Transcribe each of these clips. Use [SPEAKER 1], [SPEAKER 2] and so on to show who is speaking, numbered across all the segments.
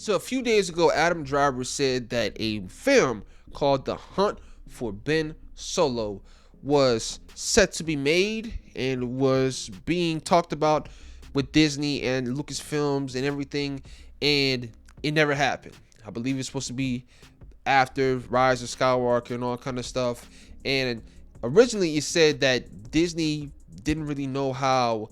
[SPEAKER 1] So a few days ago, Adam Driver said that a film called The Hunt for Ben Solo was set to be made and was being talked about with Disney and Lucasfilms and everything, and it never happened. I believe it's supposed to be after Rise of Skywalker and all kind of stuff. And originally it said that Disney didn't really know how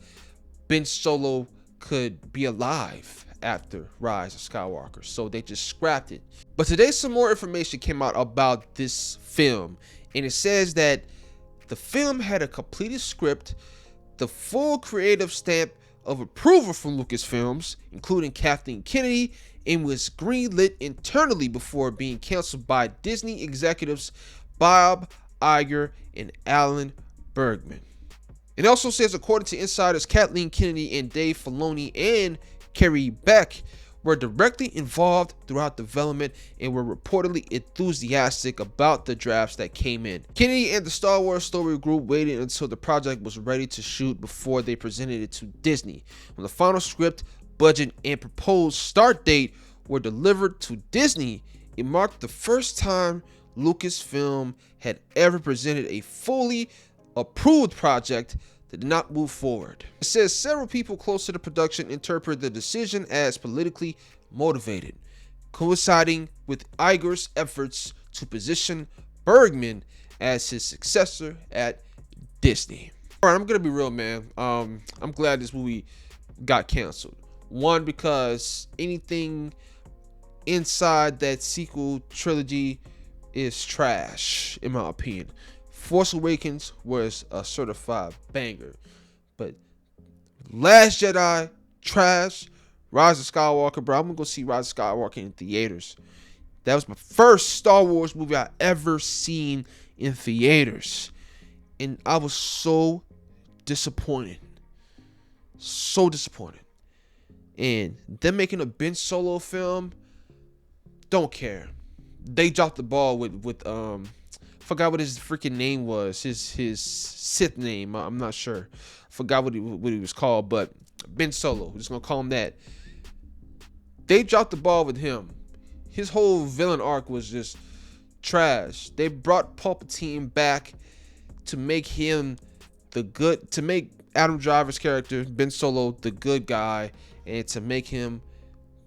[SPEAKER 1] Ben Solo could be alive after Rise of Skywalker, so they just scrapped it. But today some more information came out about this film, and it says that the film had a completed script, the full creative stamp of approval from Lucasfilms, including Kathleen Kennedy, and was greenlit internally before being canceled by Disney executives Bob Iger and Alan Bergman. It also says, according to insiders, Kathleen Kennedy and Dave Filoni and Carrie Beck were directly involved throughout development and were reportedly enthusiastic about the drafts that came in. Kennedy and the Star Wars Story Group waited until the project was ready to shoot before they presented it to Disney. When the final script, budget, and proposed start date were delivered to Disney, it marked the first time Lucasfilm had ever presented a fully approved project that did not move forward. It says several people close to the production interpret the decision as politically motivated, coinciding with Iger's efforts to position Bergman as his successor at Disney. All right, I'm gonna be real, man. I'm glad this movie got canceled. One, because anything inside that sequel trilogy is trash, in my opinion. Force Awakens was a certified banger, but Last Jedi, trash. Rise of Skywalker, bro, I'm gonna go see Rise of Skywalker in theaters. That was my first Star Wars movie I ever seen in theaters, and I was so disappointed. So disappointed. And them making a Ben Solo film, don't care. They dropped the ball with forgot what his freaking name was. His Sith name. I'm not sure. Forgot what he was called, but Ben Solo. We're just gonna call him that. They dropped the ball with him. His whole villain arc was just trash. They brought Palpatine back to make him to make Adam Driver's character, Ben Solo, the good guy, and to make him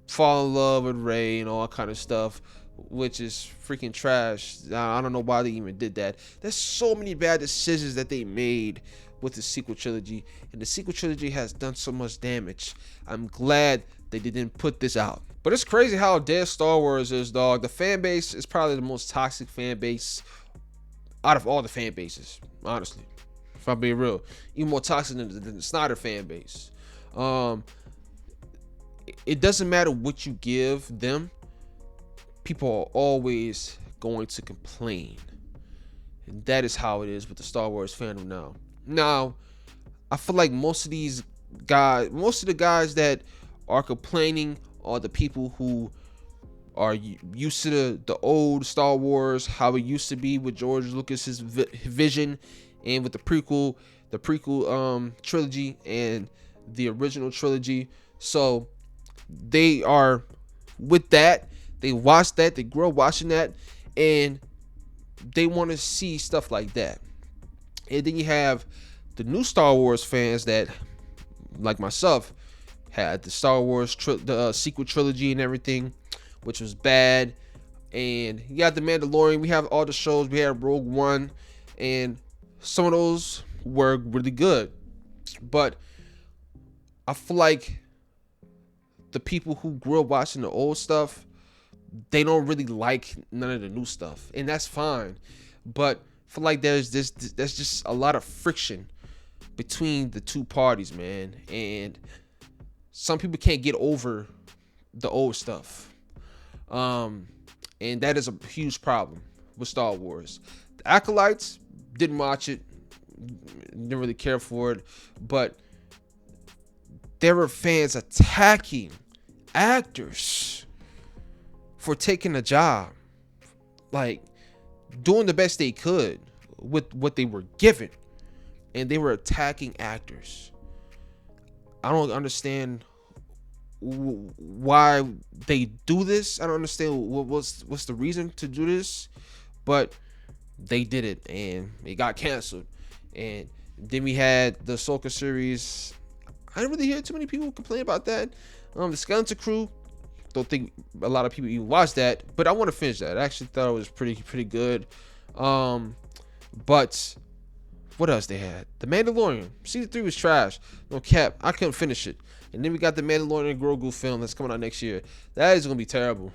[SPEAKER 1] fall in love with Rey and all that kind of stuff, which is freaking trash. I don't know why they even did that. There's so many bad decisions that they made with the sequel trilogy, and the sequel trilogy has done so much damage. I'm glad they didn't put this out. But it's crazy how dead Star Wars is, dog. The fan base is probably the most toxic fan base out of all the fan bases, honestly. If I'm being real, even more toxic than the Snyder fan base. It doesn't matter what you give them, people are always going to complain. And that is how it is with the Star Wars fandom now. Now, I feel like most of the guys that are complaining are the people who are used to the old Star Wars, how it used to be with George Lucas's vision, and with the prequel trilogy and the original trilogy. So they are with that. They watch that. They grew up watching that, and they want to see stuff like that. And then you have the new Star Wars fans that, like myself, had the Star Wars sequel trilogy and everything, which was bad. And you got the Mandalorian. We have all the shows. We had Rogue One, and some of those were really good. But I feel like the people who grew up watching the old stuff, they don't really like none of the new stuff, and that's fine. But I feel like there's just a lot of friction between the two parties, man, and some people can't get over the old stuff, and that is a huge problem with Star Wars. The Acolytes didn't watch it, didn't really care for it, but there were fans attacking actors for taking a job, like doing the best they could with what they were given, and they were attacking actors. I don't understand why they do this. I don't understand what's the reason to do this, but they did it and it got canceled. And then we had the Ahsoka series. I didn't really hear too many people complain about that. The Skeleton Crew, don't think a lot of people even watched that, but I want to finish that. I actually thought it was pretty good. But what else they had? The Mandalorian season 3 was trash. No cap, I couldn't finish it. And then we got the Mandalorian and Grogu film that's coming out next year. That is gonna be terrible.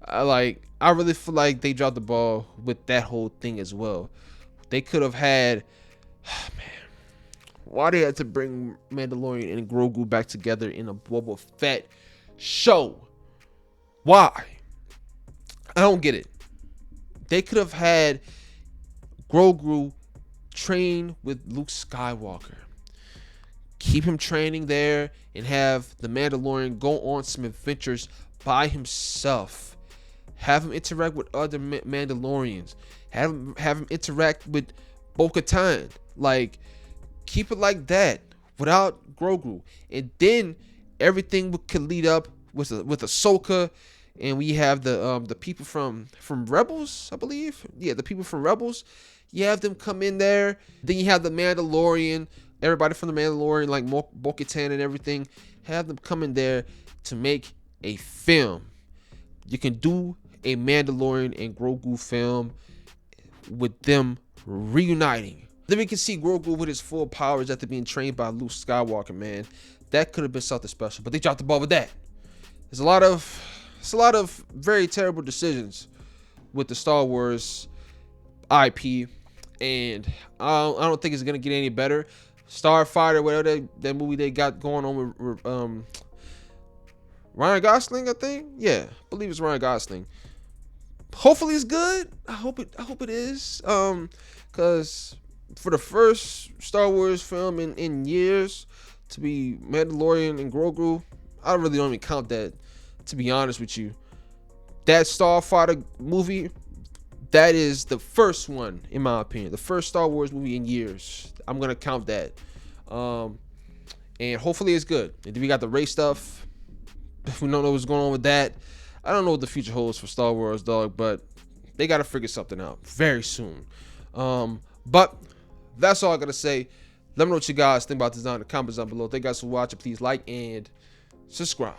[SPEAKER 1] I really feel like they dropped the ball with that whole thing as well. They could have had, man, why they had to bring Mandalorian and Grogu back together in a Boba Fett show? Why? I don't get it. They could have had Grogu train with Luke Skywalker. Keep him training there and have the Mandalorian go on some adventures by himself. Have him interact with other Mandalorians. Have him interact with Bo-Katan. Like, keep it like that without Grogu, and then everything could lead up with Ahsoka, and we have the people from Rebels, I believe. Yeah, the people from Rebels. You have them come in there. Then you have the Mandalorian, everybody from the Mandalorian, like Bo-Katan and everything. Have them come in there to make a film. You can do a Mandalorian and Grogu film with them reuniting. Then we can see Grogu with his full powers after being trained by Luke Skywalker, man. That could have been something special, but they dropped the ball with that. It's a lot of very terrible decisions with the Star Wars IP, and I don't think it's gonna get any better. Starfighter, whatever that movie they got going on with Ryan Gosling, I think. Yeah, I believe it's Ryan Gosling. Hopefully it's good. I hope it is. Cause for the first Star Wars film in years to be Mandalorian and Grogu, I really don't even count that, to be honest with you. That Starfighter movie, that is the first one, in my opinion. The first Star Wars movie in years. I'm going to count that. And hopefully it's good. And then we got the Rey stuff. We don't know what's going on with that. I don't know what the future holds for Star Wars, dog, but they got to figure something out very soon. But that's all I got to say. Let me know what you guys think about this down in the comments down below. Thank you guys for watching. Please like and subscribe.